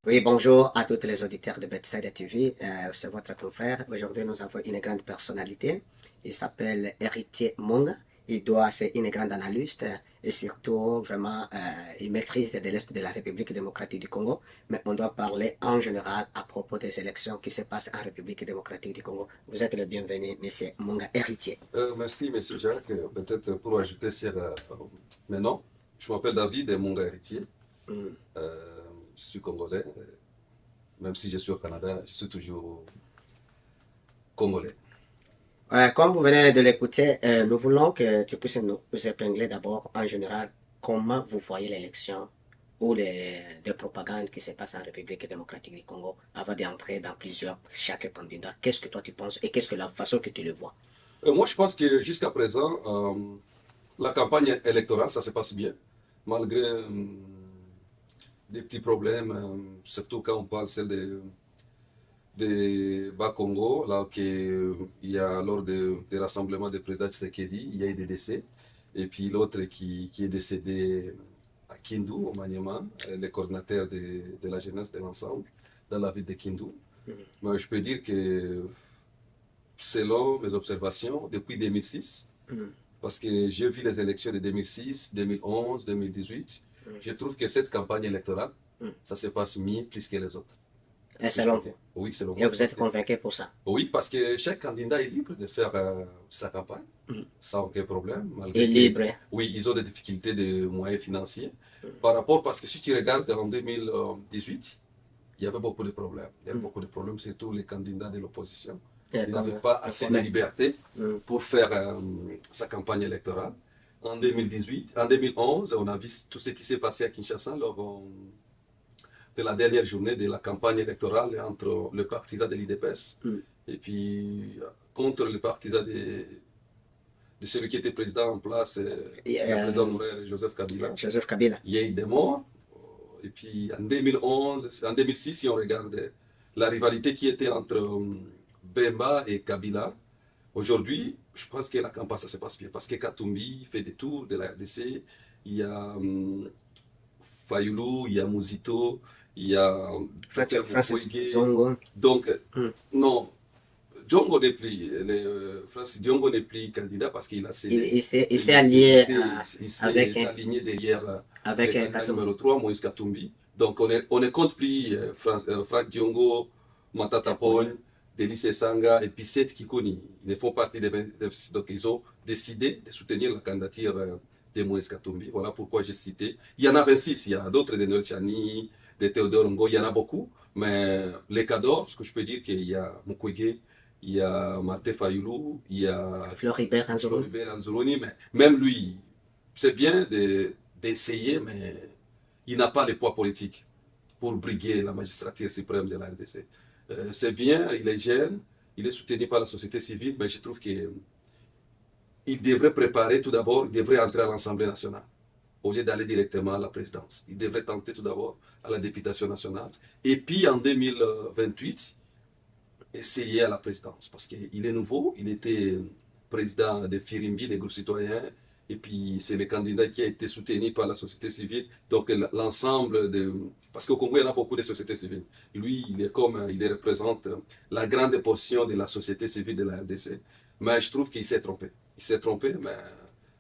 Oui, bonjour à tous les auditeurs de Bedside TV. C'est votre confrère. Aujourd'hui, nous avons une grande personnalité. Il s'appelle Héritier Monga. C'est une grande analyste et surtout, vraiment, il maîtrise de l'Est de la République démocratique du Congo. Mais on doit parler en général à propos des élections qui se passent en République démocratique du Congo. Vous êtes le bienvenu, monsieur Monga Héritier. Merci, Monsieur Jacques. Peut-être pour ajouter sur mes noms, je m'appelle David et Monga Héritier. Mm. Je suis congolais. Même si je suis au Canada, je suis toujours congolais. Comme vous venez de l'écouter, nous voulons que tu puisses nous épingler d'abord en général comment vous voyez l'élection ou les propagandes qui se passent en République démocratique du Congo avant d'entrer dans chaque candidat. Qu'est-ce que toi tu penses et qu'est-ce que la façon que tu le vois? Moi, je pense que jusqu'à présent, la campagne électorale, ça se passe bien, malgré des petits problèmes, surtout quand on parle celle des Bas-Congo, là il y a lors des rassemblements des présidents Tshisekedi, il y a eu des décès. Et puis l'autre qui est décédé à Kindu, au Maniema, le coordinateur de la jeunesse de l'ensemble, dans la ville de Kindu. Mais je peux dire que selon mes observations, depuis 2006, parce que j'ai vu les élections de 2006, 2011, 2018, je trouve que cette campagne électorale, ça se passe mieux plus que les autres. Et selon vous? Oui, selon Et moi. vous êtes convaincu pour ça? Oui, parce que chaque candidat est libre de faire sa campagne, sans aucun problème. Et libre. Oui, ils ont des difficultés de moyens financiers. Par rapport, parce que si tu regardes en 2018, il y avait beaucoup de problèmes. Il y avait beaucoup de problèmes, surtout les candidats de l'opposition. Ils n'avaient pas assez de liberté pour faire sa campagne électorale. En 2018, en 2011, on a vu tout ce qui s'est passé à Kinshasa lors de la dernière journée de la campagne électorale entre le partisan de l'IDPS et puis contre le partisan de celui qui était président en place, le président honoraire Joseph Kabila. Joseph Kabila. Il y a eu des morts. Et puis en 2011, en 2006, si on regarde la rivalité qui était entre Bemba et Kabila, aujourd'hui, je pense que la campagne, ça se passe bien. Parce que Katumbi fait des tours de la RDC. Il y a Fayoulou, il y a Mouzito, il y a Francis Diongo. Donc, non, Diongo n'est plus, Francis Diongo n'est plus candidat parce qu'il a cédé. Il s'est allié avec aligné derrière avec le candidat numéro 3, Moïse Katumbi. Donc, on ne compte plus Franck Diongo, Matata Pone, Denis Sanga et puis Seth Kikoni. Ils font partie des 26. Donc, ils ont décidé de soutenir la candidature de Moïse Katumbi. Voilà pourquoi j'ai cité. Il y en a 26, il y a d'autres, de Noël Chani, de Théodore Ngo, il y en a beaucoup. Mais les cadors, ce que je peux dire, qu'il y a Mukwege, il y a Martin Fayoulou, il y a Floribert Anzuruni. Mais même lui, c'est bien d'essayer, mais il n'a pas le poids politique pour briguer la magistrature suprême de la RDC. C'est bien, il est jeune, il est soutenu par la société civile, mais je trouve qu'il devrait préparer tout d'abord, il devrait entrer à l'Assemblée nationale au lieu d'aller directement à la présidence. Il devrait tenter tout d'abord à la députation nationale. Et puis en 2028, essayer à la présidence. Parce qu'il est nouveau, il était président de Firimbi, des groupes citoyens, et puis c'est le candidat qui a été soutenu par la société civile. Donc l'ensemble de... Parce qu'au Congo, il y en a beaucoup de sociétés civiles. Lui, il représente la grande portion de la société civile de la RDC. Mais je trouve qu'il s'est trompé. Il s'est trompé, mais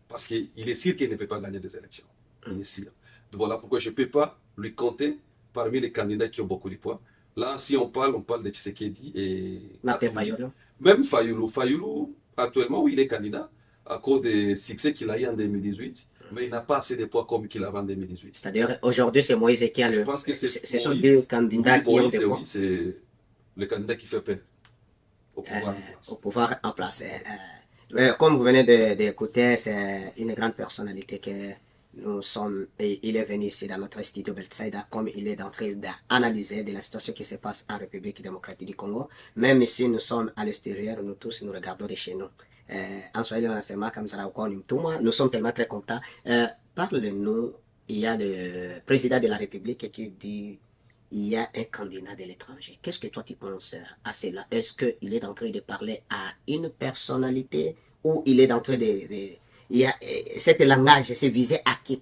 parce qu'il est sûr qu'il ne peut pas gagner des élections. Il est sûr. Voilà pourquoi je ne peux pas lui compter parmi les candidats qui ont beaucoup de poids. Là, si on parle de Tshisekedi et... Martin Fayoulou. Même Fayoulou. Fayoulou, actuellement, oui, il est candidat à cause des succès qu'il a eu en 2018. Mais il n'a pas assez de poids comme qu'il avait en 2018. C'est-à-dire, aujourd'hui, c'est Moïse qui a le... Je pense que ce sont deux candidats qui ont des poids. Oui, c'est le candidat qui fait peur au pouvoir en place. Comme vous venez d'écouter, c'est une grande personnalité que nous sommes, et il est venu ici dans notre studio Beltsaïda, comme il est en train d'analyser de la situation qui se passe en République démocratique du Congo. Même si nous sommes à l'extérieur, nous tous nous regardons de chez nous. En Swahili, nous sommes tellement très contents. Parle-nous, il y a le président de la République qui dit il y a un candidat de l'étranger. Qu'est-ce que toi tu penses à cela? Est-ce qu'il est en train de parler à une personnalité ou il est en train de il y a cet langage, c'est visé à qui,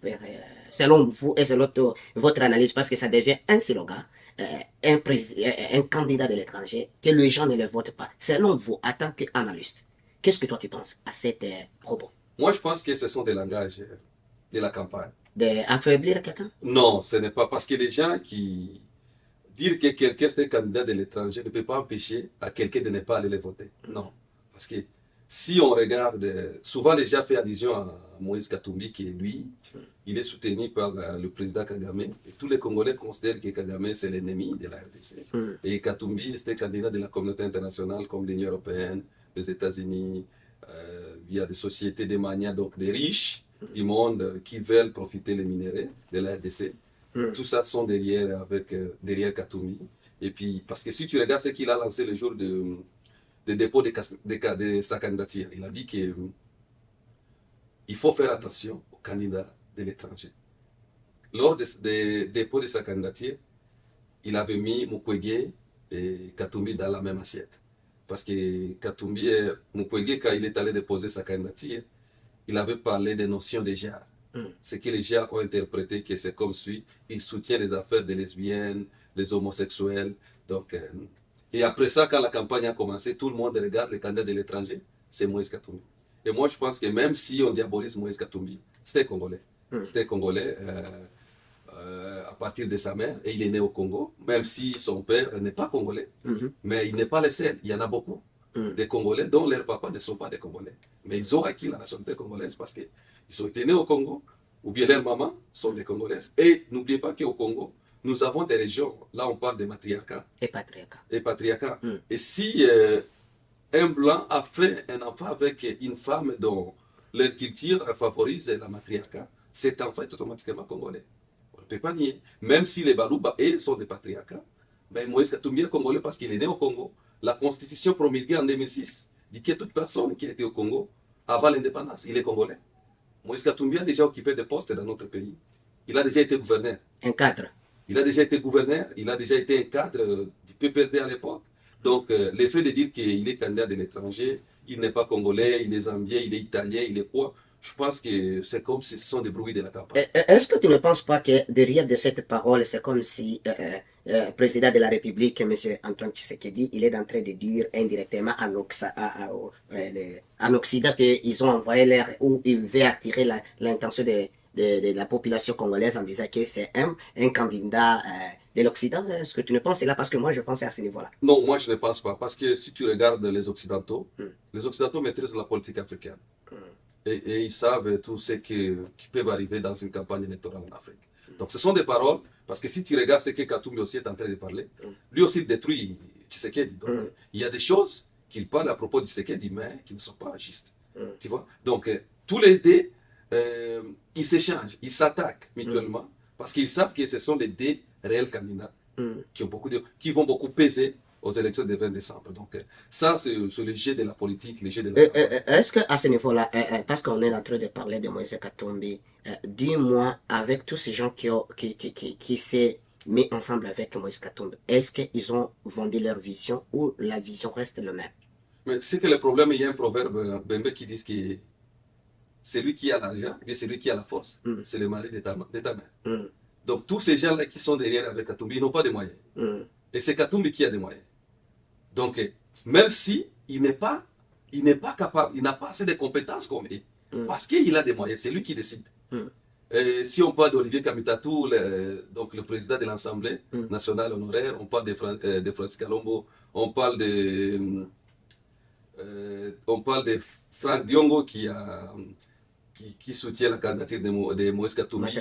selon vous et selon votre analyse, parce que ça devient un slogan, un candidat de l'étranger, que les gens ne le votent pas. Selon vous, en tant qu'analyste, qu'est-ce que toi tu penses à cet propos? Moi, je pense que ce sont des langages de la campagne. D'affaiblir quelqu'un? Non, ce n'est pas parce que les gens qui dire que quelqu'un est un candidat de l'étranger ne peut pas empêcher à quelqu'un de ne pas aller les voter. Non. Parce que si on regarde, souvent les gens font allusion à Moïse Katumbi, qui est lui, il est soutenu par le président Kagame. Et tous les Congolais considèrent que Kagame, c'est l'ennemi de la RDC. Et Katumbi, c'est un candidat de la communauté internationale comme l'Union européenne, les États-Unis. Il y a des sociétés, des manias, donc des riches du monde qui veulent profiter des minéraux de la RDC. Tout ça sont derrière, derrière Katumbi. Et puis, parce que si tu regardes ce qu'il a lancé le jour de dépôt de sa candidature, il a dit qu'il faut faire attention aux candidats de l'étranger. Lors des dépôts de sa candidature, il avait mis Mukwege et Katumbi dans la même assiette. Parce que Mukwege, quand il est allé déposer sa candidature, il avait parlé des notions de genre. Ce que les gens ont interprété que c'est comme suit, il soutient les affaires des lesbiennes, des homosexuels. Donc, et après ça, quand la campagne a commencé, tout le monde regarde les candidats de l'étranger, c'est Moïse Katumbi. Et moi, je pense que même si on diabolise Moïse Katumbi, c'était un Congolais. C'était un Congolais à partir de sa mère, et il est né au Congo, même si son père n'est pas Congolais. Mais il n'est pas le seul, il y en a beaucoup. Des Congolais dont leurs papas ne sont pas des Congolais. Mais ils ont acquis la nationalité congolaise parce qu'ils ont été nés au Congo, ou bien leurs mamans sont des Congolaises. Et n'oubliez pas qu'au Congo, nous avons des régions, là on parle de matriarcat. Et patriarcat. Et si un blanc a fait un enfant avec une femme dont leur culture favorise la matriarcat, cet enfant est automatiquement congolais. On ne peut pas nier. Même si les Balouba, eux, sont des patriarcats, ben Moïse Katumbi est congolais parce qu'il est né au Congo. La constitution promulguée en 2006 dit que toute personne qui a été au Congo avant l'indépendance, il est congolais. Moïse Katumbi a déjà occupé des postes dans notre pays. Il a déjà été gouverneur. Un cadre. Il a déjà été gouverneur, il a déjà été un cadre du PPRD à l'époque. Donc, le fait de dire qu'il est candidat de l'étranger, il n'est pas congolais, il est zambien, il est italien, il est quoi, je pense que c'est comme si ce sont des bruits de la campagne. Est-ce que tu ne penses pas que derrière de cette parole, c'est comme si le président de la République, M. Antoine Tshisekedi, il est en train de dire indirectement en Occident qu'ils ont envoyé l'air où il veut attirer l'intention de la population congolaise en disant que c'est un candidat de l'Occident? Est-ce que tu ne penses là? Parce que moi, je pense à ce niveau-là. Non, moi, je ne pense pas. Parce que si tu regardes les Occidentaux maîtrisent la politique africaine. Et ils savent tout ce qui peut arriver dans une campagne électorale en Afrique. Donc ce sont des paroles, parce que si tu regardes ce que Katumbi aussi est en train de parler, lui aussi il détruit Tshisekedi. Donc il y a des choses qu'il parle à propos de Tshisekedi, mais qui ne sont pas justes. Tu vois? Donc tous les dés, ils s'échangent, ils s'attaquent mutuellement, parce qu'ils savent que ce sont les dés réels candidats qui vont beaucoup peser aux élections du 20 décembre. Donc, ça, c'est le jeu de la politique, le jeu de la... Est-ce qu'à ce niveau-là, parce qu'on est en train de parler de Moïse Katumbi, dis-moi, avec tous ces gens qui s'est mis ensemble avec Moïse Katumbi, est-ce qu'ils ont vendu leur vision ou la vision reste la même? Mais c'est que le problème, il y a un proverbe Bembe qui dit que celui qui a l'argent, et celui qui a la force, c'est le mari de ta mère. Donc, tous ces gens-là qui sont derrière avec Katumbi, ils n'ont pas de moyens. Et c'est Katumbi qui a des moyens. Donc, même si il n'est pas capable, il n'a pas assez de compétences comme lui, parce qu'il a des moyens, c'est lui qui décide. Si on parle d'Olivier Kamitatou, donc le président de l'Assemblée nationale honoraire, on parle de Francis Kalombo, on parle de Franck Diongo qui soutient la candidature de Moïse Katumbi,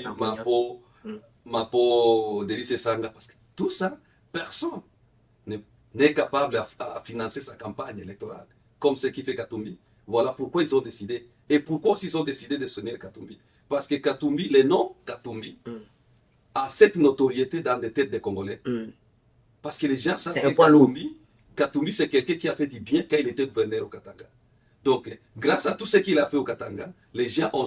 Mapo Délice Sanga, parce que tout ça, personne n'est capable à financer sa campagne électorale, comme ce qui fait Katumbi. Voilà pourquoi ils ont décidé. Et pourquoi ils ont décidé de soutenir Katumbi? Parce que Katumbi, le nom Katumbi, a cette notoriété dans les têtes des Congolais. Parce que les gens savent que Katumbi, c'est quelqu'un qui a fait du bien quand il était gouverneur au Katanga. Donc, grâce à tout ce qu'il a fait au Katanga, les gens ont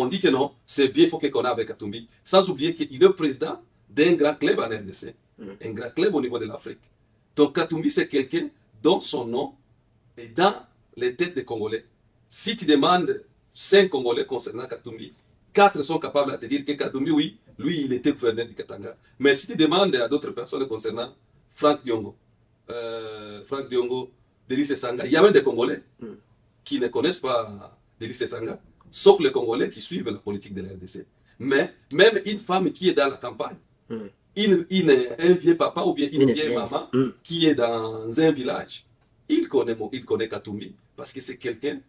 dit que non, c'est bien, il faut qu'on ait avec Katumbi. Sans oublier qu'il est président d'un grand club en RDC, un grand club au niveau de l'Afrique. Donc Katumbi, c'est quelqu'un dont son nom est dans les têtes des Congolais. Si tu demandes 5 Congolais concernant Katumbi, 4 sont capables de te dire que Katumbi, oui, Lui, il était gouverneur du Katanga. Mais si tu demandes à d'autres personnes concernant Franck Diongo, Denis Sanga, il y a même des Congolais qui ne connaissent pas Denis Sanga, sauf les Congolais qui suivent la politique de la RDC. Mais même une femme qui est dans la campagne, un vieux papa ou bien une vieille maman qui est dans un village, il connaît Katumbi parce que c'est quelqu'un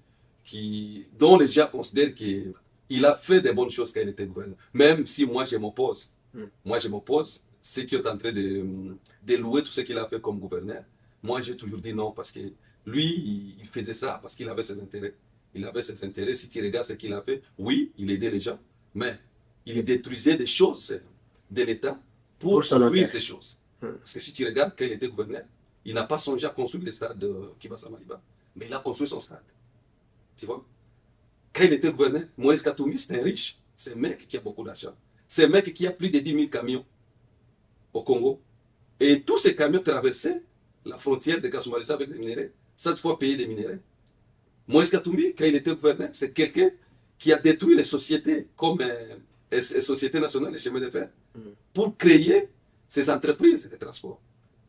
dont les gens considèrent qu'il a fait des bonnes choses quand il était gouverneur. Même si moi je m'oppose, ceux qui sont en train de louer tout ce qu'il a fait comme gouverneur, moi j'ai toujours dit non parce que lui, il faisait ça parce qu'il avait ses intérêts. Il avait ses intérêts. Si tu regardes ce qu'il a fait, oui, il aidait les gens, mais il détruisait des choses de l'État pour construire ces choses. Parce que si tu regardes, quand il était gouverneur, il n'a pas songé à construire le stade de Kibasa Maliba, mais il a construit son stade. Tu vois? Quand il était gouverneur, Moïse Katumbi, c'est un riche. C'est un mec qui a beaucoup d'argent. C'est un mec qui a plus de 10 000 camions au Congo. Et tous ces camions traversaient la frontière de Kasumbalisa avec les minéraux, cette fois payer des minéraux. Moïse Katumbi, quand il était gouverneur, c'est quelqu'un qui a détruit les sociétés comme les sociétés nationales, les chemins de fer, pour créer ces entreprises de transport.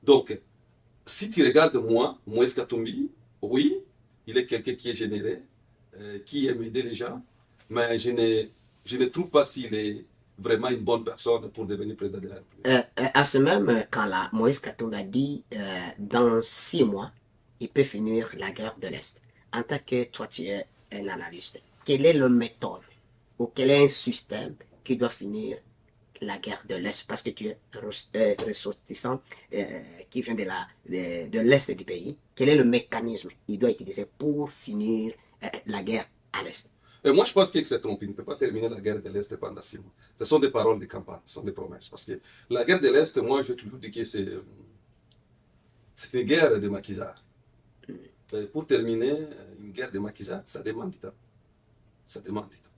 Donc, si tu regardes moi, Moïse Katumbi, oui, il est quelqu'un qui est généreux, qui aime aider les gens, mais je ne trouve pas s'il est vraiment une bonne personne pour devenir président de la République. À ce même quand-là, Moïse Katumbi a dit dans 6 mois, il peut finir la guerre de l'Est. En tant que toi, tu es un analyste, quelle est la méthode ou quel est un système qui doit finir la guerre de l'Est? Parce que tu es ressortissant qui vient de l'Est du pays. Quel est le mécanisme qu'il doit utiliser pour finir la guerre à l'Est? Et moi, je pense qu'il s'est trompé. Il ne peut pas terminer la guerre de l'Est pendant 6 mois. Ce sont des paroles de campagne, ce sont des promesses. Parce que la guerre de l'Est, moi, j'ai toujours dit que c'est une guerre de maquisards. Pour terminer une guerre de maquisards, ça demande du temps. Ça demande du temps.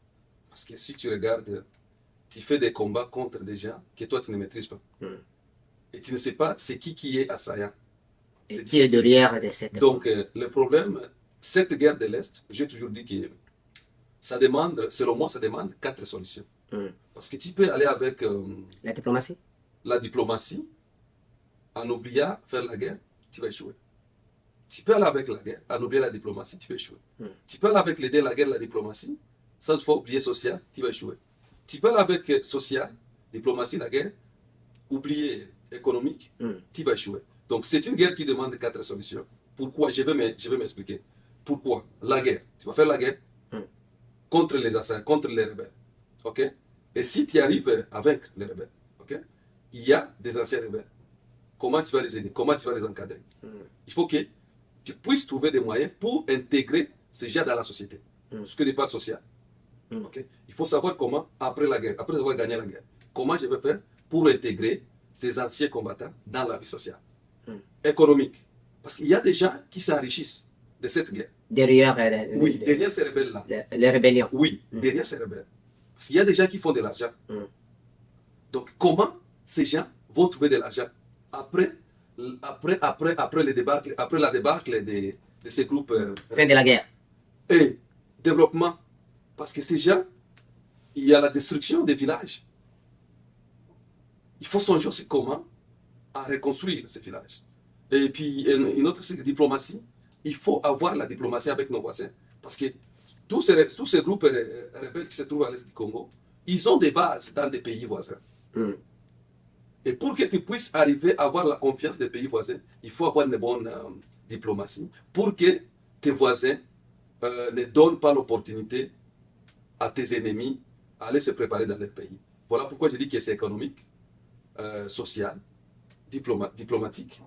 Parce que si tu regardes, tu fais des combats contre des gens que toi, tu ne maîtrises pas. Et tu ne sais pas c'est qui est assaillant. Et qui est derrière de cette... Donc, le problème, cette guerre de l'Est, j'ai toujours dit que ça demande, selon moi, ça demande 4 solutions. Parce que tu peux aller avec la diplomatie. La diplomatie, en oubliant faire la guerre, tu vas échouer. Tu peux aller avec la guerre, en oubliant la diplomatie, tu vas échouer. Tu peux aller avec l'aider la guerre, la diplomatie, sans fois oublier social, tu vas échouer. Tu peux aller avec social, diplomatie, la guerre, oublier économique, tu vas échouer. Donc c'est une guerre qui demande 4 solutions. Pourquoi? Je vais m'expliquer. Pourquoi? La guerre. Tu vas faire la guerre contre les assaillants, contre les rebelles. Ok? Et si tu arrives à vaincre les rebelles, ok? Il y a des anciens rebelles. Comment tu vas les aider? Comment tu vas les encadrer? Il faut que tu puisses trouver des moyens pour intégrer ces gens dans la société. Ce que n'est pas social. Okay? Il faut savoir comment, après la guerre, après avoir gagné la guerre, comment je vais faire pour intégrer ces anciens combattants dans la vie sociale, économique. Parce qu'il y a des gens qui s'enrichissent de cette guerre. Derrière, derrière ces rebelles-là. Les rébellions. Oui, derrière ces rebelles. Parce qu'il y a des gens qui font de l'argent. Donc, comment ces gens vont trouver de l'argent après la débâcle de ces groupes Fin de la guerre. Et développement. Parce que ces gens, il y a la destruction des villages. Il faut songer aussi comment à reconstruire ces villages. Et puis, une autre diplomatie, il faut avoir la diplomatie avec nos voisins. Parce que tous ces groupes rebelles qui se trouvent à l'est du Congo, ils ont des bases dans des pays voisins. Et pour que tu puisses arriver à avoir la confiance des pays voisins, il faut avoir une bonne diplomatie pour que tes voisins ne donnent pas l'opportunité à tes ennemis à aller se préparer dans leur pays. Voilà pourquoi je dis que c'est économique, social, diplomatique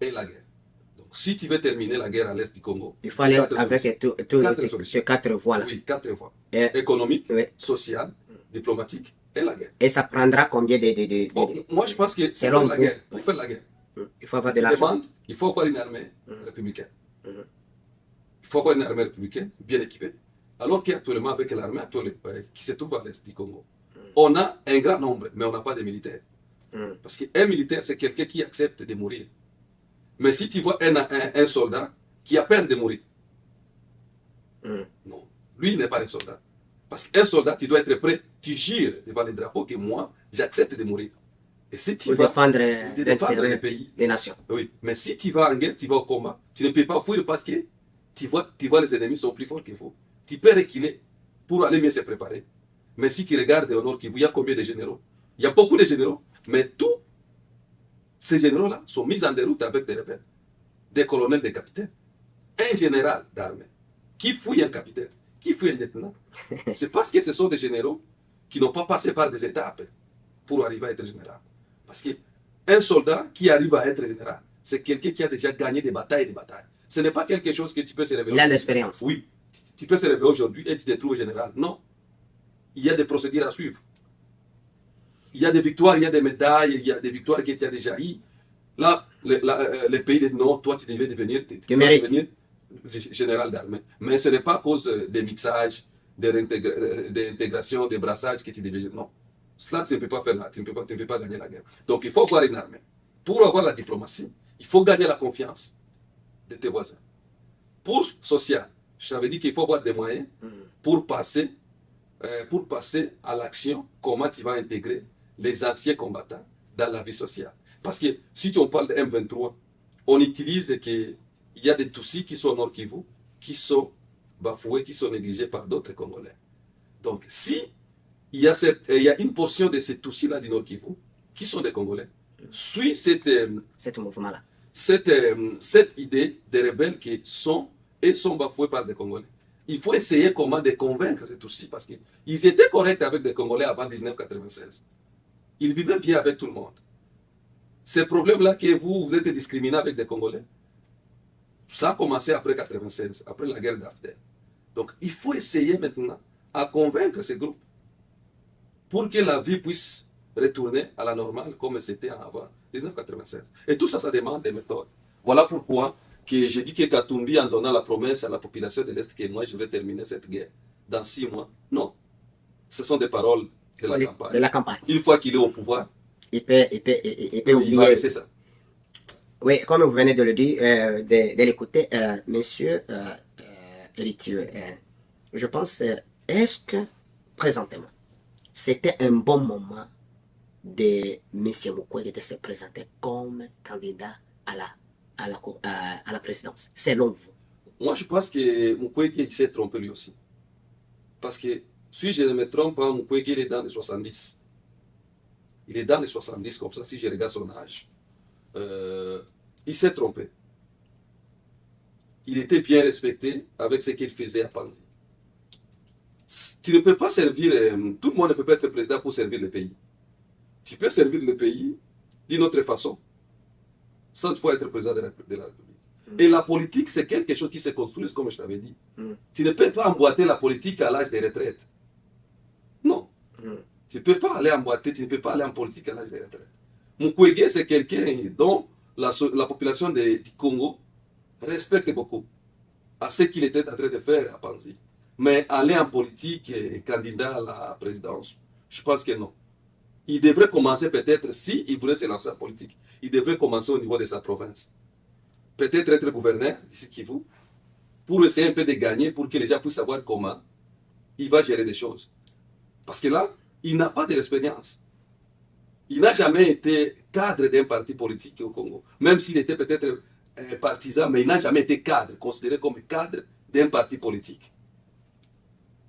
et la guerre. Donc, si tu veux terminer la guerre à l'est du Congo, il faut aller avec ces 4 voies-là. Oui, 4 voies. Économique, social, diplomatique et la guerre. Et ça prendra combien de... Moi, je pense que pour faire la guerre, il faut avoir de l'argent. Il faut avoir une armée républicaine. Il faut avoir une armée républicaine bien équipée. Alors qu'actuellement, avec l'armée qui se trouve à l'est du Congo, on a un grand nombre, mais on n'a pas de militaires. Parce qu'un militaire, c'est quelqu'un qui accepte de mourir. Mais si tu vois un soldat qui a peur de mourir, non, lui il n'est pas un soldat. Parce qu'un soldat, tu dois être prêt tu jures devant les drapeaux que moi, j'accepte de mourir. Et si tu Pour vas défendre défendre le pays, des nations. oui. Mais si tu vas en guerre, tu vas au combat, tu ne peux pas fuir parce que tu vois les ennemis sont plus forts qu'il faut. Tu peux reculer pour aller mieux se préparer. Mais si tu regardes au nord Kivu, il y a combien de généraux? Il y a beaucoup de généraux, mais tous ces généraux-là sont mis en déroute avec des rebelles, des colonels, des capitaines. Un général d'armée qui fouille un capitaine, qui fouille un lieutenant, c'est parce que ce sont des généraux qui n'ont pas passé par des étapes pour arriver à être général. Parce qu'un soldat qui arrive à être général, c'est quelqu'un qui a déjà gagné des batailles et des batailles. Ce n'est pas quelque chose que tu peux se révéler. Il a l'expérience. Oui. Tu peux se réveiller aujourd'hui et tu te trouves général. Non. Il y a des procédures à suivre. Il y a des victoires, il y a des médailles, il y a des victoires que tu as déjà eues. Là, les pays disent non, toi tu devais devenir, général d'armée. Mais ce n'est pas à cause des mixages, des intégrations, des brassages que tu devais. Non. Cela, tu ne peux pas faire là, tu ne peux pas gagner la guerre. Donc il faut avoir une armée. Pour avoir la diplomatie, il faut gagner la confiance de tes voisins. Pour social, je t'avais dit qu'il faut avoir des moyens pour passer à l'action, comment tu vas intégrer les anciens combattants dans la vie sociale. Parce que si on parle de M23, on utilise qu'il y a des Tutsis qui sont au Nord Kivu, qui sont bafoués, qui sont négligés par d'autres Congolais. Donc, si il y a une portion de ces Tutsis-là du Nord Kivu, qui sont des Congolais, suit cet mouvement-là. Cette idée des rebelles qui sont bafoués par des Congolais. Il faut essayer comment de convaincre ces Tutsis, parce qu'ils étaient corrects avec des Congolais avant 1996. Ils vivaient bien avec tout le monde. Ces problèmes-là que vous êtes discriminés avec des Congolais, ça a commencé après 1996, après la guerre d'After. Donc il faut essayer maintenant à convaincre ces groupes pour que la vie puisse retourner à la normale comme c'était avant 1996. Et tout ça, ça demande des méthodes. Voilà pourquoi j'ai dit que Katumbi, en donnant la promesse à la population de l'Est que moi, je vais terminer cette guerre dans 6 mois. Non. Ce sont des paroles de la campagne. De la campagne. Une fois qu'il est au pouvoir, il peut oublier. Il va laisser ça. Oui, comme vous venez de le dire, de l'écouter, monsieur Héritier, je pense, est-ce que présentement, c'était un bon moment de M. Mukwege de se présenter comme candidat à la présidence, selon vous? Moi, je pense que Mukwege s'est trompé lui aussi. Parce que, si je ne me trompe pas, Mukwege il est dans les 70. Il est dans les 70, comme ça, si je regarde son âge. Il s'est trompé. Il était bien respecté avec ce qu'il faisait à Panzi. Tu ne peux pas servir, tout le monde ne peut pas être président pour servir le pays. Tu peux servir le pays d'une autre façon, sans fois être président de la République. Et la politique, c'est quelque chose qui se construit, comme je t'avais dit. Tu ne peux pas emboîter la politique à l'âge de retraite. Non. Tu ne peux pas aller emboîter, tu ne peux pas aller en politique à l'âge de retraite. Mukwege, c'est quelqu'un dont la population du Congo respecte beaucoup à ce qu'il était en train de faire à Panzi. Mais aller en politique et candidat à la présidence, je pense que non. Il devrait commencer peut-être, s'il voulait se lancer en politique, il devrait commencer au niveau de sa province. Peut-être être gouverneur d'ici Kivu, pour essayer un peu de gagner, pour que les gens puissent savoir comment il va gérer des choses. Parce que là, il n'a pas d'expérience. Il n'a jamais été cadre d'un parti politique au Congo. Même s'il était peut-être partisan, mais il n'a jamais été cadre, considéré comme cadre d'un parti politique.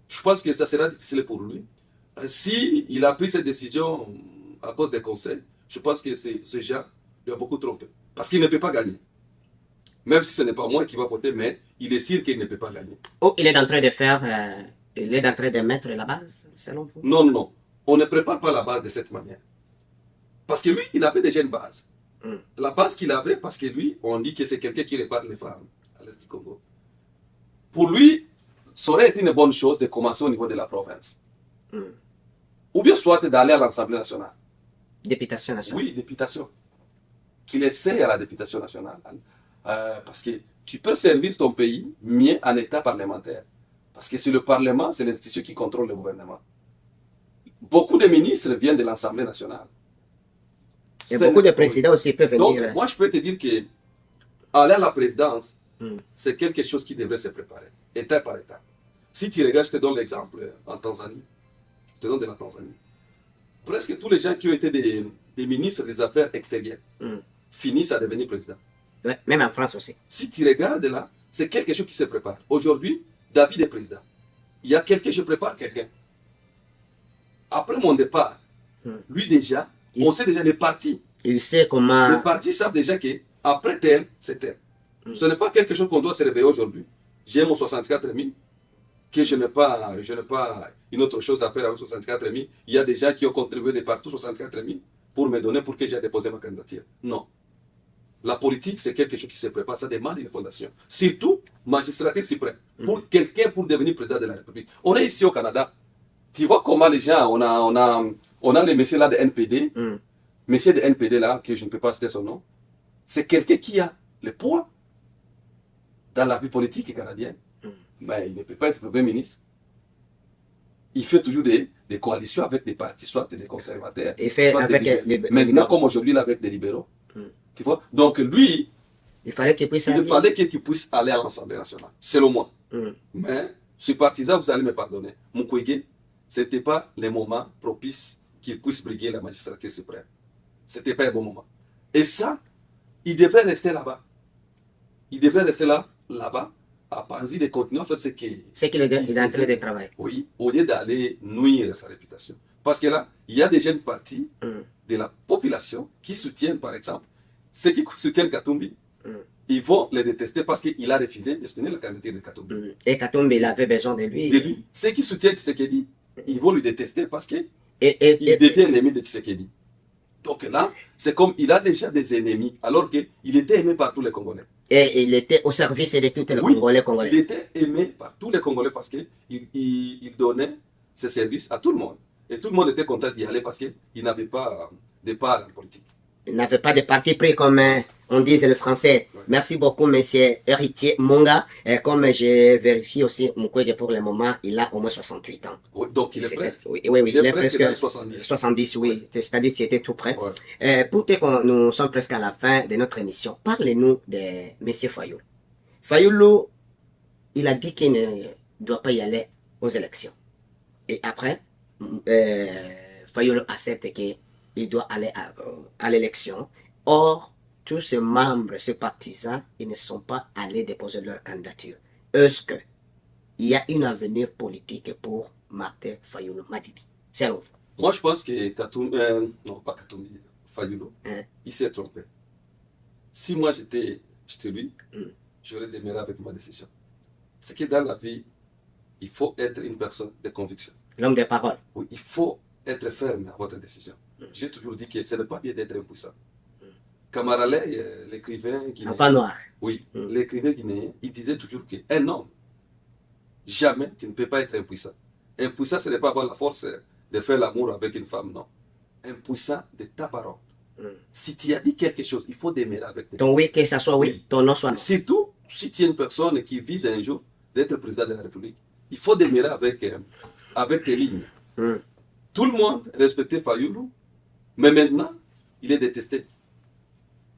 Je pense que ça sera difficile pour lui. Si il a pris cette décision à cause des conseils, je pense que ce gens lui a beaucoup trompé. Parce qu'il ne peut pas gagner. Même si ce n'est pas moi qui va voter, mais il est sûr qu'il ne peut pas gagner. Oh, il est en train de faire, il est en train de mettre la base, selon vous? Non, non, non. On ne prépare pas la base de cette manière. Parce que lui, il avait déjà une base. La base qu'il avait, parce que lui, on dit que c'est quelqu'un qui répare les femmes à l'Est du Congo. Pour lui, ça aurait été une bonne chose de commencer au niveau de la province. Ou bien soit d'aller à l'Assemblée nationale. Députation nationale. Oui, députation. Qu'il essaie à la députation nationale. Parce que tu peux servir ton pays mieux en état parlementaire. Parce que c'est le Parlement, c'est l'institution qui contrôle le gouvernement. Beaucoup de ministres viennent de l'Assemblée nationale. Et beaucoup de présidents aussi peuvent venir. Donc, moi, je peux te dire que aller à la présidence, c'est quelque chose qui devrait se préparer, étape par étape. Si tu regardes, je te donne l'exemple en Tanzanie. tenant de la Tanzanie. Presque tous les gens qui ont été des ministres des Affaires extérieures finissent à devenir président. Ouais, même en France aussi. Si tu regardes là, c'est quelque chose qui se prépare. Aujourd'hui, David est président. Il y a quelqu'un, je prépare quelqu'un. Après mon départ, lui déjà, on sait déjà les partis. Il sait comment... Les partis savent déjà qu'après tel, c'est tel. Ce n'est pas quelque chose qu'on doit se réveiller aujourd'hui. J'ai mon 64 000, que je n'ai pas une autre chose à faire avec 64 000. Il y a des gens qui ont contribué de partout 64 000 pour me donner pour que j'ai déposé ma candidature. Non. La politique, c'est quelque chose qui se prépare. Ça demande une fondation. Surtout, magistrature suprême. Pour quelqu'un, pour devenir président de la République. On est ici au Canada. Tu vois comment les gens, on a les messieurs là de NPD. Monsieur de NPD là, que je ne peux pas citer son nom. C'est quelqu'un qui a le poids dans la vie politique canadienne. Mais il ne peut pas être Premier ministre. Il fait toujours des coalitions avec des partis, soit des conservateurs. Il fait soit avec des maintenant, comme aujourd'hui, avec des libéraux. Tu vois? Donc lui, il fallait qu'il puisse aller à l'Assemblée nationale, selon moi. Mais, ce partisan, vous allez me pardonner. Mukwege, ce n'était pas le moment propice qu'il puisse briguer la magistrature suprême. Ce n'était pas un bon moment. Et ça, il devait rester là-bas. Il devait rester là-bas, à Panzi, de continuer à faire ce qu'il est en train de travailler. Oui, au lieu d'aller nuire à sa réputation. Parce que là, il y a des jeunes partis de la population qui soutiennent, par exemple, ceux qui soutiennent Katumbi. Ils vont le détester parce qu'il a refusé de soutenir la candidature de Katumbi. Et Katumbi, il avait besoin de lui. De lui. Ceux qui soutiennent Tshisekedi, ils vont lui détester parce qu'il devient ennemi de Tshisekedi. Donc là, c'est comme il a déjà des ennemis, alors qu'il était aimé par tous les Congolais. Et il était au service de tous les Congolais. Il était aimé par tous les Congolais parce qu'il donnait ses services à tout le monde. Et tout le monde était content d'y aller parce qu'il n'avait pas de part en politique. Il n'avait pas de parti pris comme on dit le français. Ouais. Merci beaucoup, monsieur Héritier Monga. Et comme j'ai vérifié aussi, Mukwege pour le moment, il a au moins 68 ans. Oui, donc il est presque. Oui, il est presque 70. 70, oui. C'est-à-dire qu'il était tout près. Ouais. Pour que nous sommes presque à la fin de notre émission, parlez-nous de monsieur Fayulu. Fayulu, il a dit qu'il ne doit pas y aller aux élections. Et après, Fayulu accepte qu'il doit aller à l'élection. Or, tous ces membres, ces partisans, ils ne sont pas allés déposer leur candidature. Est-ce qu'il y a un avenir politique pour Martin Fayulu Madidi? Selon vous? Moi, je pense que Katumbi, non, pas Katumbi, Fayulu, il s'est trompé. Si moi j'étais lui, j'aurais démarré avec ma décision. C'est que dans la vie, il faut être une personne de conviction. L'homme de parole. Oui, il faut être ferme à votre décision. J'ai toujours dit que ce n'est pas bien d'être impuissant. Kamaraley, l'écrivain guinéen. Enfant noir. Oui, l'écrivain guinéen, il disait toujours qu'un homme, jamais tu ne peux pas être impuissant. Impuissant, ce n'est pas avoir la force de faire l'amour avec une femme, non. Impuissant de ta parole. Si tu as dit quelque chose, il faut démarrer avec tes ton oui, que ça soit oui, ton non soit non. Surtout, si tu es une personne qui vise un jour d'être président de la République, il faut démarrer avec tes lignes. Tout le monde respectait Fayulu, mais maintenant, il est détesté.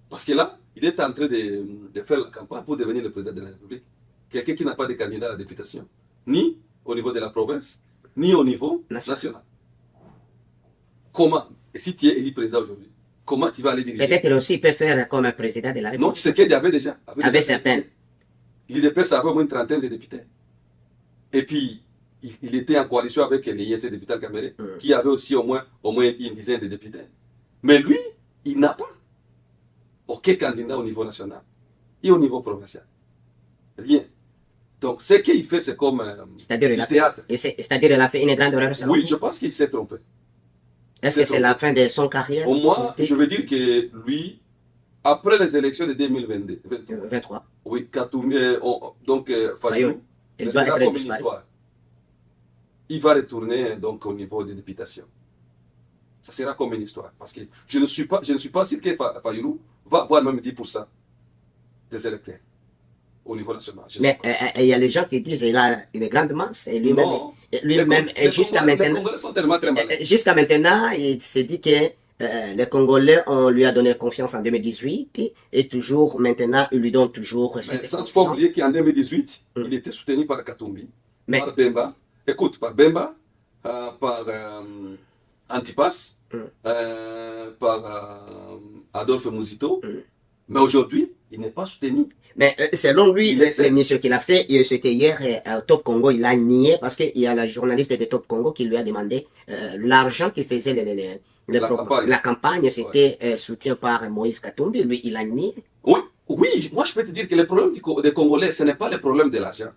Parce que là, il est en train de faire la campagne pour devenir le président de la République. Quelqu'un qui n'a pas de candidat à la députation, ni au niveau de la province, ni au niveau national. Comment? Et si tu es élu président aujourd'hui, comment tu vas aller diriger? Peut-être aussi il peut faire comme un président de la République. Non, tu sais qu'il y avait déjà. Avec certaines. L'IDPS avait au moins une trentaine de députés. Et puis, il était en coalition avec les IEC de Vital Kamerhe, qui avait aussi au moins une dizaine de députés. Mais lui, il n'a pas aucun candidat au niveau national et au niveau provincial. Rien. Donc, ce qu'il fait, c'est comme c'est-à-dire théâtre. C'est-à-dire qu'il a fait une grande erreur. Oui, je pense qu'il s'est trompé. Est-ce que c'est la fin de son carrière? Au moins, je veux dire que lui, après les élections de 2022, 23. Oui, Katumbi, donc Fayulu, il doit être comme une histoire. Il va retourner donc au niveau des députations. Ça sera comme une histoire. Parce que je ne suis pas sûr que Fayulu va avoir même 10% des électeurs au niveau national. Mais il y a les gens qui disent qu'il a une grande masse et lui-même, jusqu'à maintenant, les Congolais sont tellement très malins. Jusqu'à maintenant, il s'est dit que les Congolais, on lui a donné confiance en 2018 et toujours maintenant, ils lui donnent toujours cette confiance. Sans faut oublier qu'en 2018, il était soutenu par Katumbi, par Bemba. Écoute, par Bemba, par Antipas, par Adolphe Mouzito, mais aujourd'hui, il n'est pas soutenu. Mais selon lui, l'émission qu'il a fait, c'était hier au Top Congo, il a nié parce qu'il y a la journaliste de Top Congo qui lui a demandé l'argent qu'il faisait la campagne, c'était soutien par Moïse Katumbi. Lui, il a nié. Oui, oui, moi je peux te dire que le problème des Congolais, ce n'est pas le problème de l'argent.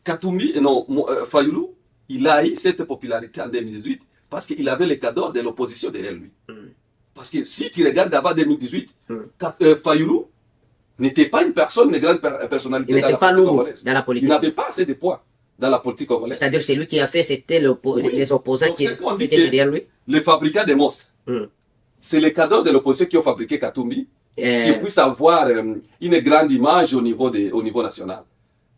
Katumbi, non, Fayoulou, il a eu cette popularité en 2018 parce qu'il avait les cadors de l'opposition derrière lui. Parce que si tu regardes avant 2018, Fayoulou n'était pas une personne, une grande personnalité dans la politique. Il n'avait pas assez de poids dans la politique congolaise. C'est-à-dire c'est lui qui a fait, c'était les opposants qui étaient derrière lui. Les fabricants des monstres. C'est les cadors de l'opposition qui ont fabriqué Katumbi, qui puissent avoir une grande image au niveau national.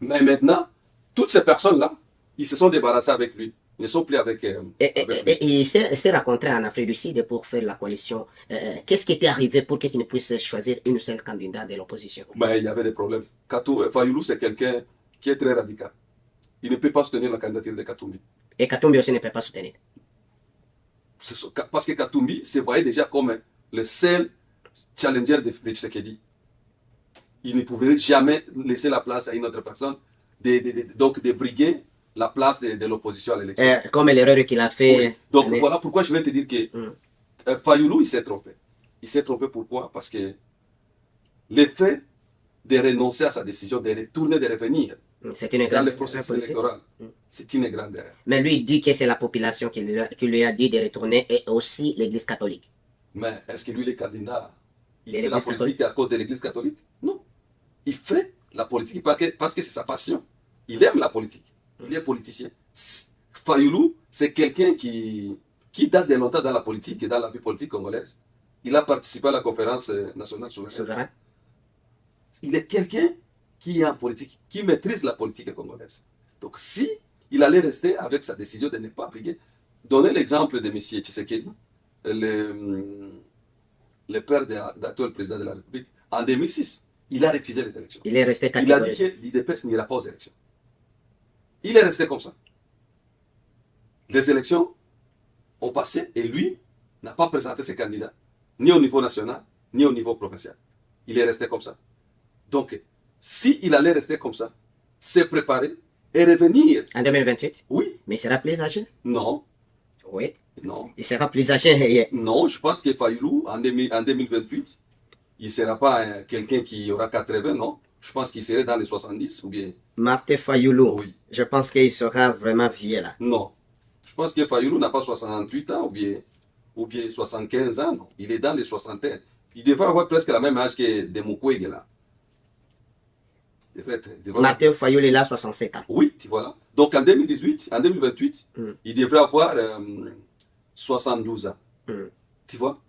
Mais maintenant, toutes ces personnes-là, ils se sont débarrassés avec lui. Ils ne sont plus avec lui. Et il s'est rencontré en Afrique du Sud pour faire la coalition. Qu'est-ce qui était arrivé pour qu'il ne puisse choisir une seule candidate de l'opposition? Ben, il y avait des problèmes. Fayoulou, c'est quelqu'un qui est très radical. Il ne peut pas soutenir la candidature de Katumbi. Et Katumbi aussi ne peut pas soutenir. Parce que Katumbi se voyait déjà comme le seul challenger de Tshisekedi. Il ne pouvait jamais laisser la place à une autre personne, donc de briguer la place de l'opposition à l'élection. Comme l'erreur qu'il a fait. Oui. Donc voilà pourquoi je vais te dire que Fayoulou, il s'est trompé. Il s'est trompé pourquoi? Parce que le fait de renoncer à sa décision, de retourner, de revenir dans le processus électoral, c'est une grande erreur. Mais lui, il dit que c'est la population qui lui a dit de retourner et aussi l'Église catholique. Mais est-ce que lui, les candidats, il fait la politique à cause de l'Église catholique? Non. Il fait la politique parce que c'est sa passion. Il aime la politique. Il est politicien. Fayoulou, c'est quelqu'un qui date de longtemps dans la politique et dans la vie politique congolaise. Il a participé à la conférence nationale souveraine. Il est quelqu'un qui est en politique, qui maîtrise la politique congolaise. Donc si il allait rester avec sa décision de ne pas appliquer, donnez l'exemple de M. Tshisekedi, le père d'actuel président de la République, en 2006, il a refusé les élections. Il est resté Il a dit que l'IDPS n'ira pas aux élections. Il est resté comme ça. Les élections ont passé et lui n'a pas présenté ses candidats, ni au niveau national, ni au niveau provincial. Il est resté comme ça. Donc, s'il allait rester comme ça, se préparer et revenir. En 2028? Oui. Mais il sera plus âgé? Non. Oui. Non. Il sera plus âgé. Non, je pense que Fayoulou, en 2028, il ne sera pas quelqu'un qui aura 80, non. Je pense qu'il serait dans les 70 ou bien. Martin Fayoulou, oui. Je pense qu'il sera vraiment vieux là. Non. Je pense que Fayoulou n'a pas 68 ans ou bien 75 ans. Non. Il est dans les 60 ans. Il devrait avoir presque la même âge que de Mukwege là. Martin Fayoulou, il a 67 ans. Oui, tu vois là. Donc en 2028, il devrait avoir 72 ans. Tu vois.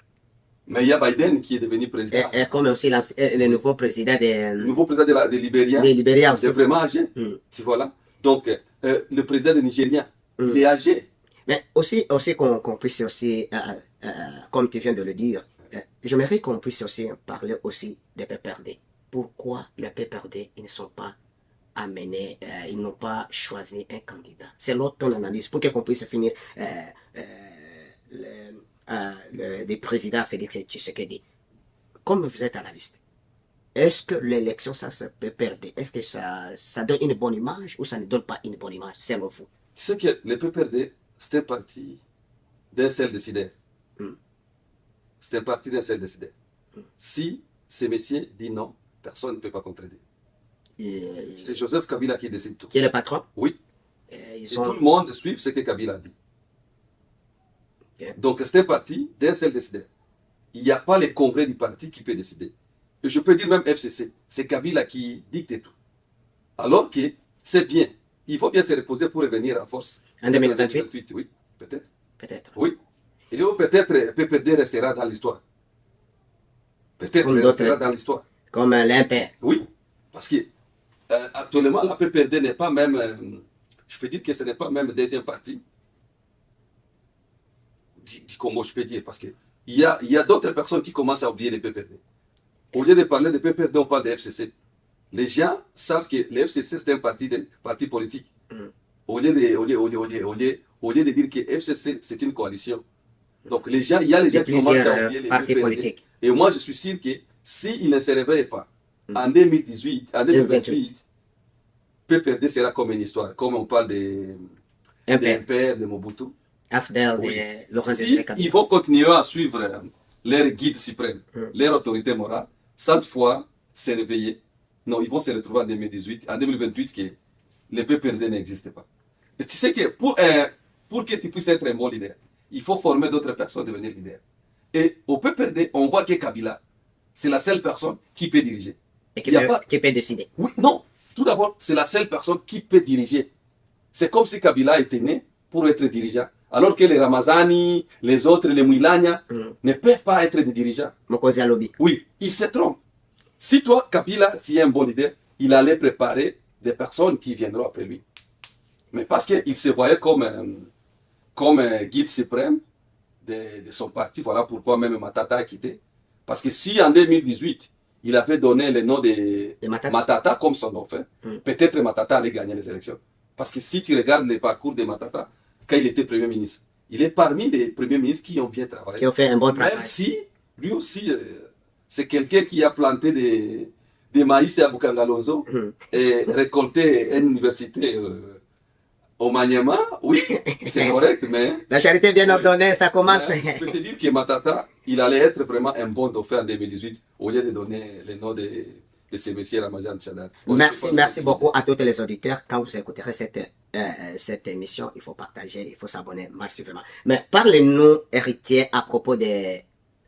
Mais il y a Biden qui est devenu président. Et comme aussi le nouveau président le nouveau président de Libéria. Aussi. C'est vraiment âgé. Tu vois là. Donc le président de Nigeria, il est âgé. Mais aussi qu'on puisse aussi, comme tu viens de le dire, j'aimerais qu'on puisse aussi parler aussi des PPRD. Pourquoi les PPRD, ils ne sont pas amenés, ils n'ont pas choisi un candidat? C'est l'autre ton analyse pour qu'on puisse finir le président Félix Tshisekedi. Comme vous êtes analyste, est-ce que l'élection, ça se peut perdre? Est-ce que ça donne une bonne image ou ça ne donne pas une bonne image, selon vous? Tu sais que le PPRD, c'est un parti d'un seul décideur. C'est un parti d'un seul décideur. Si ce messieurs dit non, personne ne peut pas contredire. C'est Joseph Kabila qui décide tout. Qui est le patron? Oui. Et tout le monde suit ce que Kabila dit. Donc c'est un parti d'un seul décideur. Il n'y a pas le congrès du parti qui peut décider. Et je peux dire même FCC, c'est Kabila qui dicte tout. Alors que c'est bien. Il faut bien se reposer pour revenir en force. En 2028? Oui, peut-être. Peut-être. Oui. Et peut-être PPD restera dans l'histoire. Peut-être restera dans l'histoire. Comme l'Impair. Oui. Parce que actuellement, la PPD n'est pas même... je peux dire que ce n'est pas même deuxième parti du Congo, je peux dire. Parce qu'il y a d'autres personnes qui commencent à oublier les PPD. Au lieu de parler de PPD, on parle de FCC. Les gens savent que le FCC, c'est un parti politique. Au lieu au lieu de dire que FCC, c'est une coalition. Donc, les gens, il y a les gens qui commencent à oublier les partis PPRD. politiques. Et moi, je suis sûr que s'ils ne se réveillent pas, en 2018, en 2028, PPRD sera comme une histoire. Comme on parle des MPR, de Mobutu. AFDEL, Oui. de Laurent Si Désiré Kabila. ils vont continuer à suivre leur guide suprême, leur autorité morale, cette fois, se réveiller. Non, ils vont se retrouver en 2018, en 2028, que le PPRD n'existe pas. Et tu sais que pour que tu puisses être un bon leader, il faut former d'autres personnes à devenir leader. Et au PPRD, on voit que Kabila, c'est la seule personne qui peut diriger. Et qui peut décider. Oui, non. Tout d'abord, c'est la seule personne qui peut diriger. C'est comme si Kabila était né pour être dirigeant. Alors que les Ramazani, les autres, les Mouilania, ne peuvent pas être des dirigeants. Mokozi Alobi. Oui, ils se trompent. Si toi, Kabila, tu es un bon leader, il allait préparer des personnes qui viendront après lui. Mais parce qu'il se voyait comme un guide suprême de son parti, voilà pourquoi même Matata a quitté. Parce que si en 2018, il avait donné le nom de Matata comme son nom fait, peut-être Matata allait gagner les élections. Parce que si tu regardes le parcours de Matata, quand il était Premier ministre, il est parmi les premiers ministres qui ont bien travaillé. Qui ont fait un bon travail. Même si, lui aussi, c'est quelqu'un qui a planté des maïs à Bukangalonzo et récolté une université au Maniema. Oui, c'est correct, mais... La charité bien ordonnée, ça commence. Je peux te dire que Matata, il allait être vraiment un bon dauphin en 2018, au lieu de donner le nom de ces messieurs Ramajan Tchadar. Merci beaucoup à tous les auditeurs. Quand vous écouterez cette émission, il faut partager, il faut s'abonner massivement. Mais parlez-nous, héritier, à propos des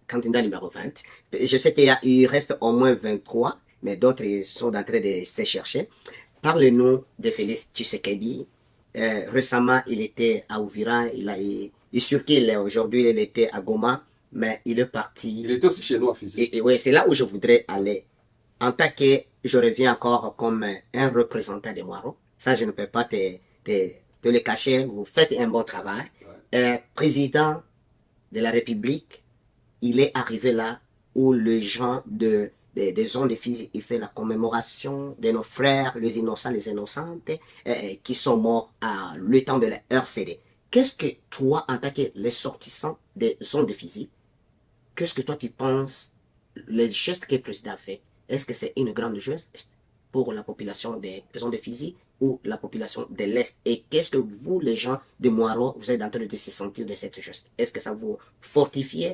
candidats numéro 20. Je sais qu'il reste au moins 23, mais d'autres sont en train de se chercher. Parlez-nous de Félix Tshisekedi. Récemment, il était à Ouvira, il circule aujourd'hui, il était à Goma, mais il est parti. Il était aussi chez nous en physique. Et oui, c'est là où je voudrais aller. En tant que je reviens encore comme un représentant de Moiro, ça je ne peux pas te le cacher, vous faites un bon travail. Président de la République, il est arrivé là où les gens des zones de physique, il fait la commémoration de nos frères, les innocents, les innocentes, qui sont morts à le temps de la RCD. Qu'est-ce que toi, en tant que les sortissants des zones de physique, qu'est-ce que toi tu penses, les gestes que le président fait, est-ce que c'est une grande geste pour la population des zones de physique ou la population de l'Est? Et qu'est-ce que vous, les gens de Moiro, vous êtes en train de se sentir de cette geste? Est-ce que ça vous fortifie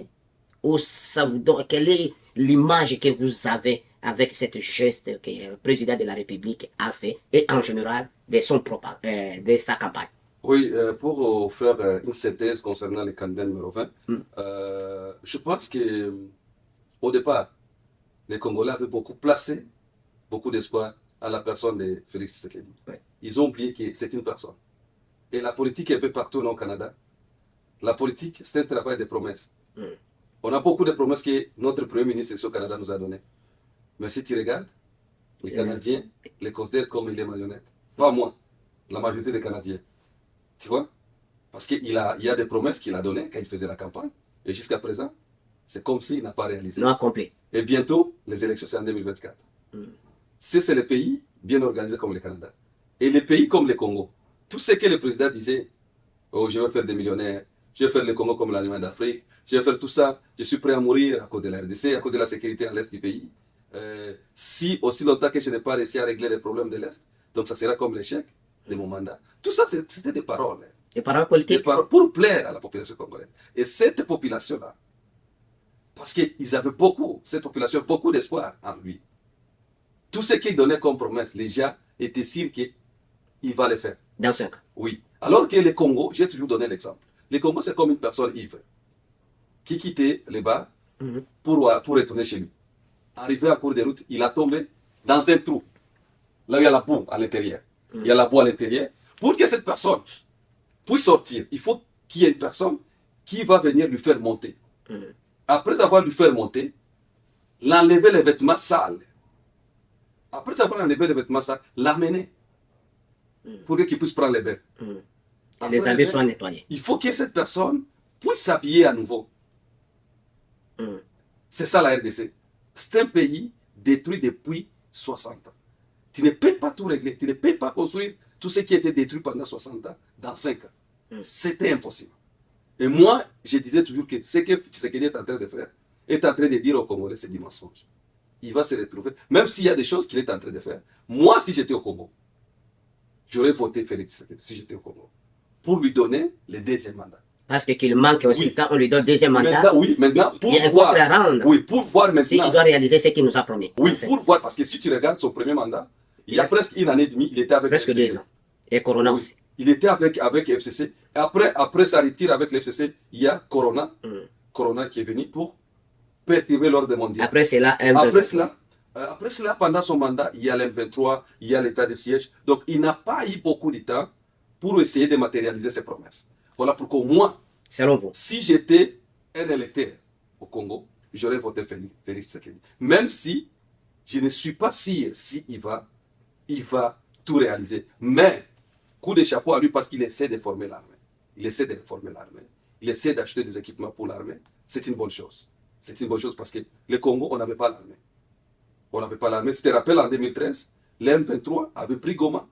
ou ça vous donne, quelle est l'image que vous avez avec cette geste que le président de la République a fait et en général de sa campagne? Oui, pour faire une synthèse concernant les candidats numéro 20, je pense que au départ, les Congolais avaient placé beaucoup d'espoir à la personne de Félix Tshisekedi. Ouais. Ils ont oublié que c'est une personne. Et la politique est un peu partout au Canada. La politique, c'est un travail de promesses. On a beaucoup de promesses que notre Premier ministre ici au Canada nous a données. Mais si tu regardes, les Canadiens les considèrent comme des marionnettes. Pas moi, la majorité des Canadiens. Tu vois? Parce qu'il y a des promesses qu'il a données quand il faisait la campagne. Et jusqu'à présent, c'est comme s'il n'a pas réalisé. Non accompli. Et bientôt, les élections, c'est en 2024. Si c'est le pays bien organisé comme le Canada, et les pays comme le Congo, tout ce que le président disait, oh, je vais faire des millionnaires, je vais faire le Congo comme l'Allemagne d'Afrique, je vais faire tout ça, je suis prêt à mourir à cause de la RDC, à cause de la sécurité à l'est du pays. Si aussi longtemps que je n'ai pas réussi à régler les problèmes de l'Est, donc ça sera comme l'échec de mon mandat. Tout ça, c'était des paroles. Des paroles politiques. Des paroles pour plaire à la population congolaise. Et cette population-là, parce qu'ils avaient cette population, beaucoup d'espoir en lui. Tout ce qu'il donnait comme promesse, les gens étaient sûrs qu'il va le faire. Dans 5 ans. Oui. Alors que le Congo, j'ai toujours donné l'exemple. Le Congo, c'est comme une personne ivre qui quittait les bars pour retourner chez lui. Arrivé à court de route, il a tombé dans un trou. Là où il y a la boue à l'intérieur. Il y a la boue à l'intérieur. Pour que cette personne puisse sortir, il faut qu'il y ait une personne qui va venir lui faire monter. Après avoir lui fait monter, l'enlever les vêtements sales. Après avoir enlevé les vêtements sales, l'amener pour qu'il puisse prendre les bains. Et les habits soient nettoyés. Il faut que cette personne puisse s'habiller à nouveau. C'est ça la RDC. C'est un pays détruit depuis 60 ans. Tu ne peux pas tout régler. Tu ne peux pas construire tout ce qui a été détruit pendant 60 ans dans 5 ans. C'était impossible. Et moi, je disais toujours que ce que Tshisekedi est en train de faire, est en train de dire aux Congolais, c'est du mensonge. Il va se retrouver, même s'il y a des choses qu'il est en train de faire. Moi, si j'étais au Congo, j'aurais voté Félix Tshisekedi, si j'étais au Congo, pour lui donner le deuxième mandat. Parce qu'il manque aussi, Oui. quand on lui donne deuxième mandat, Maintenant, il y a un voir, contre à rendre. oui, pour voir Si il maintenant, doit réaliser ce qu'il nous a promis. oui, pour voir, parce que si tu regardes son premier mandat, il y a presque une année et demie, il était avec Presque FCC. 2 ans. Et Corona Oui. aussi. Il était avec FCC. Et après sa rupture avec l'FCC, il y a Corona, Corona qui est venu pour perturber l'ordre mondial. Après cela, Après cela, pendant son mandat, il y a l'M23, il y a l'état de siège. Donc, il n'a pas eu beaucoup de temps pour essayer de matérialiser ses promesses. Voilà pourquoi moi, selon vous, si j'étais un électeur au Congo, j'aurais voté Félix Tshisekedi. Même si je ne suis pas sûr s'il va tout réaliser. Mais, coup de chapeau à lui parce qu'il essaie de former l'armée. Il essaie de réformer l'armée. Il essaie d'acheter des équipements pour l'armée. C'est une bonne chose. C'est une bonne chose parce que le Congo, on n'avait pas l'armée. On n'avait pas l'armée. Si tu te rappelles, en 2013, l'M23 avait pris Goma,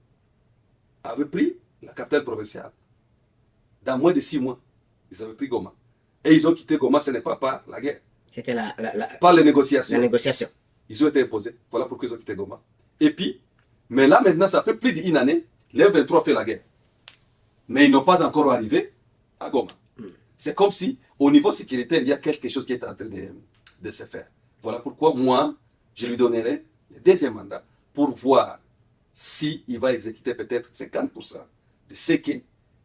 avait pris la capitale provinciale. Dans moins de 6 mois, ils avaient pris Goma. Et ils ont quitté Goma, ce n'est pas par la guerre. c'était Par les négociations. la négociation. Ils ont été imposés. Voilà pourquoi ils ont quitté Goma. Et puis, mais là maintenant, ça fait plus d'une année, l'M23 fait la guerre. Mais ils n'ont pas encore arrivé à Goma. C'est comme si, au niveau sécuritaire, il y a quelque chose qui est en train de se faire. Voilà pourquoi moi, je lui donnerai le deuxième mandat pour voir s'il va exécuter peut-être 50% de ce qu'il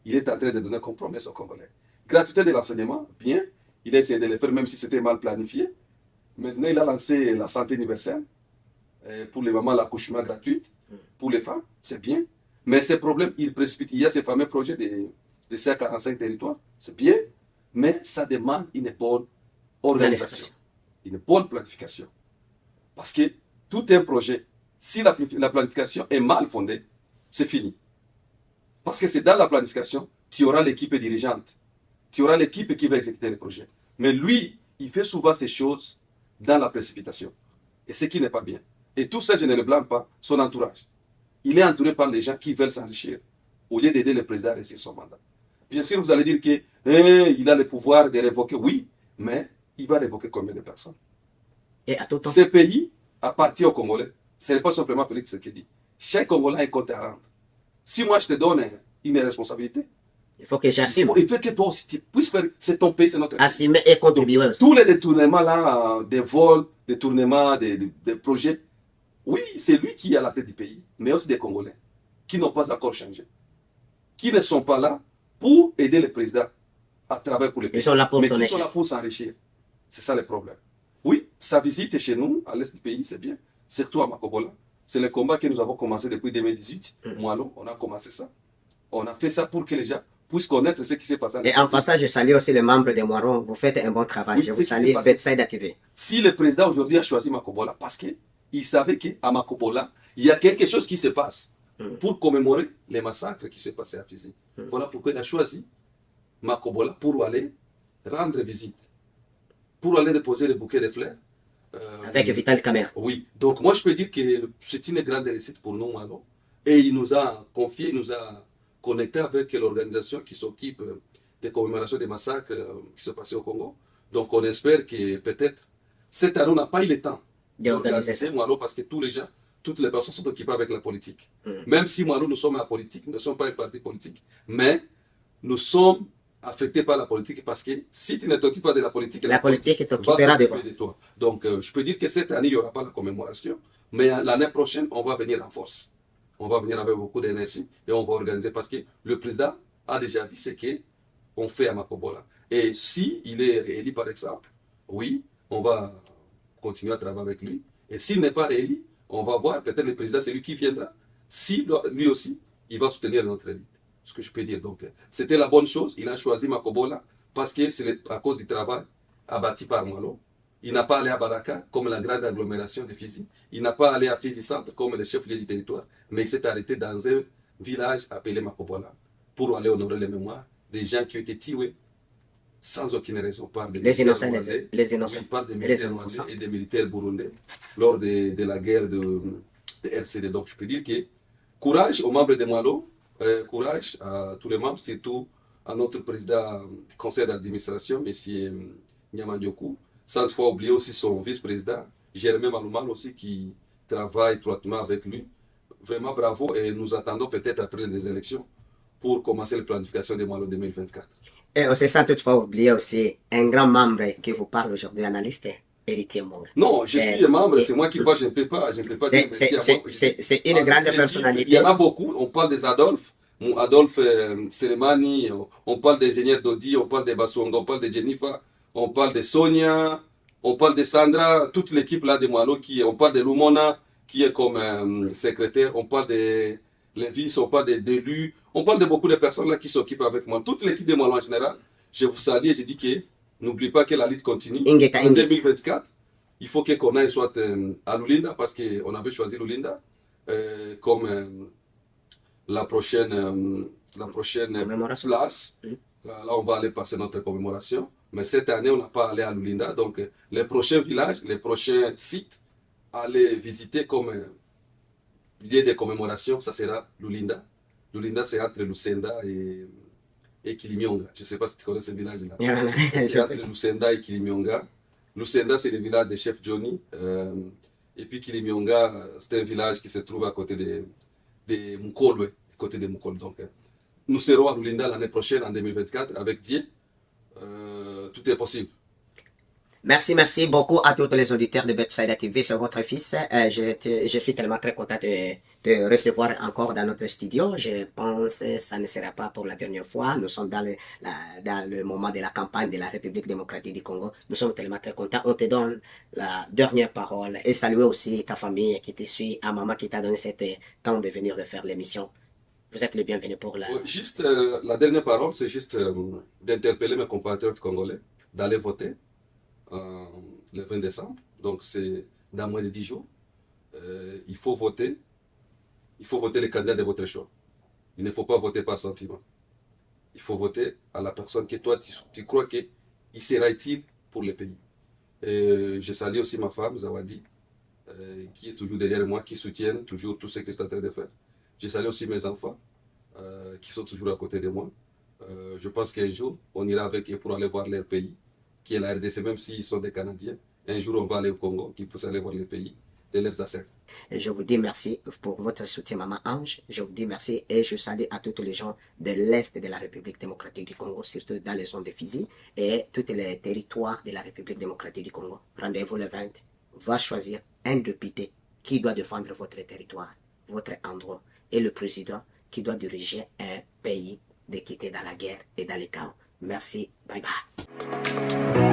est en train de donner comme promesse aux Congolais. Gratuité de l'enseignement, bien, il a essayé de le faire même si c'était mal planifié. Maintenant, il a lancé la santé universelle, pour les mamans, l'accouchement gratuit, pour les femmes, c'est bien. Mais ces problèmes, il précipite. Il y a ces fameux projets de 145 territoires, c'est bien, mais ça demande une bonne organisation, une bonne planification. Parce que tout un projet, si la planification est mal fondée, c'est fini. Parce que c'est dans la planification, tu auras l'équipe dirigeante, tu auras l'équipe qui va exécuter le projet. Mais lui, il fait souvent ces choses dans la précipitation. Et ce qui n'est pas bien. Et tout ça, je ne le blâme pas, son entourage. Il est entouré par les gens qui veulent s'enrichir, au lieu d'aider le président à réussir son mandat. Bien sûr, vous allez dire qu'il a le pouvoir de révoquer. Oui, mais il va révoquer combien de personnes? Et à tout temps. Ce pays appartient aux Congolais. Ce n'est pas simplement Félix Tshisekedi. Chaque Congolais a un compte à rendre. Si moi je te donne une responsabilité, il faut que j'assume. il faut que toi aussi tu puisses faire. C'est ton pays, c'est notre pays. Assumer et contribuer aussi. Tous les détournements là, des vols, détournements, des projets, oui, c'est lui qui est à la tête du pays, mais aussi des Congolais qui n'ont pas encore changé, qui ne sont pas là pour aider le président à travailler pour le pays. Ils sont là pour mais son qui échec. sont là pour s'enrichir. C'est ça le problème. Oui, sa visite chez nous, à l'est du pays, c'est bien. Surtout à Makobola. C'est le combat que nous avons commencé depuis 2018. Moi, on a commencé ça. On a fait ça pour que les gens puissent connaître ce qui s'est passé. Et en passant, je salue aussi les membres de Moiron. Vous faites un bon travail. Oui, je vous salue, Betsaïda TV. Si le président aujourd'hui a choisi Makobola, parce qu'il savait qu'à Makobola, il y a quelque chose qui se passe pour commémorer les massacres qui se passaient à Fizi. Voilà pourquoi il a choisi Makobola pour aller rendre visite, pour aller déposer le bouquet de fleurs. Avec Vital Kamer. Oui, donc moi je peux dire que c'est une grande réussite pour nous, Malo. Et il nous a confié, il nous a connecté avec l'organisation qui s'occupe des commémorations des massacres qui se passaient au Congo. Donc on espère que peut-être cette année on n'a pas eu le temps d'organiser Malo parce que tous les gens, toutes les personnes sont occupées avec la politique. Même si Malo nous sommes à la politique, nous ne sommes pas un parti politique, mais nous sommes affecté par la politique parce que si tu ne t'occupes pas de la politique t'occupera de toi. Donc, je peux dire que cette année, il n'y aura pas la commémoration, mais l'année prochaine, on va venir en force. On va venir avec beaucoup d'énergie et on va organiser parce que le président a déjà vu ce qu'on fait à Makobola. Et si il est réélu, par exemple, oui, on va continuer à travailler avec lui. Et s'il n'est pas réélu, on va voir, peut-être le président, c'est lui qui viendra. Si lui aussi, il va soutenir notre élite. Ce que je peux dire. Donc, c'était la bonne chose. Il a choisi Makobola parce que c'est à cause du travail abattu par Malo. Il n'a pas allé à Baraka comme la grande agglomération de Fizi. Il n'a pas allé à Fizi Centre comme le chef-lieu du territoire. Mais il s'est arrêté dans un village appelé Makobola pour aller honorer les mémoires des gens qui ont été tués sans aucune raison par des militaires rwandais, par des militaires rwandais et des militaires burundais lors de la guerre de RCD. Donc, je peux dire que courage aux membres de Malo. Courage à tous les membres, surtout à notre président du conseil d'administration, M. Nyamandiokou, sans toutefois oublier aussi son vice-président, Germain Malouman aussi, qui travaille étroitement avec lui. Vraiment bravo et nous attendons peut-être après les élections pour commencer la planification des Malo 2024. Et aussi, sans toutefois oublier aussi un grand membre qui vous parle aujourd'hui, analyste, Héritier Monga. Non, je suis un membre, c'est moi qui parle, je ne peux pas dire. C'est une grande personnalité. Il y en a beaucoup, on parle des Adolphe, Adolphe Selemani, on parle des ingénieurs Dodi, on parle des Bassonga, on parle de Jennifer, on parle de Sonia, on parle de Sandra, toute l'équipe là de Malo, on parle de Lumona qui est comme secrétaire, on parle de Lévis, on parle d'élus, on parle de beaucoup de personnes là qui s'occupent avec moi. Toute l'équipe de Malo en général, je vous salue et je dis que n'oublie pas que la lutte continue. En 2024, il faut que Corneille soit à Lulinda parce qu'on avait choisi Lulinda comme la prochaine place. Là, on va aller passer notre commémoration. Mais cette année, on n'a pas allé à Lulinda. Donc, les prochains villages, les prochains sites à aller visiter comme lieu de commémoration, ça sera Lulinda. Lulinda, c'est entre Lucenda et Kilimionga. Je ne sais pas si tu connais ce village-là. C'est entre Lucenda et Kilimionga. Lucenda, c'est le village de Chef Johnny. Et puis Kilimionga, c'est un village qui se trouve à côté de Mukolwe, côté de Mukol. Donc, nous serons à Lulinda l'année prochaine, en 2024, avec Dieu. Tout est possible. Merci beaucoup à tous les auditeurs de Betsaida TV, c'est votre fils. Je suis tellement très content de recevoir encore dans notre studio. Je pense que ça ne sera pas pour la dernière fois. Nous sommes dans le moment de la campagne de la République démocratique du Congo. Nous sommes tellement très contents. On te donne la dernière parole et saluer aussi ta famille qui te suit, à maman qui t'a donné cet temps de venir de faire l'émission. Vous êtes le bienvenu pour la... Juste la dernière parole, c'est juste d'interpeller mes compatriotes congolais d'aller voter le 20 décembre. Donc c'est dans moins de 10 jours. Il faut voter. Il faut voter les candidats de votre choix. Il ne faut pas voter par sentiment. Il faut voter à la personne que toi, tu crois qu'il sera utile pour le pays. Je salue aussi ma femme, Zawadi, qui est toujours derrière moi, qui soutient toujours tout ce que je suis en train de faire. Je salue aussi mes enfants, qui sont toujours à côté de moi. Je pense qu'un jour, on ira avec eux pour aller voir leur pays, qui est la RDC, même s'ils sont des Canadiens. Un jour, on va aller au Congo, qui puissent aller voir le pays de leurs ancêtres. Et je vous dis merci pour votre soutien, Maman Ange. Je vous dis merci et je salue à tous les gens de l'Est de la République démocratique du Congo, surtout dans les zones de Fizi et tous les territoires de la République démocratique du Congo. Rendez-vous le 20. Va choisir un député qui doit défendre votre territoire, votre endroit, et le président qui doit diriger un pays de quitter dans la guerre et dans les chaos. Merci. Bye bye.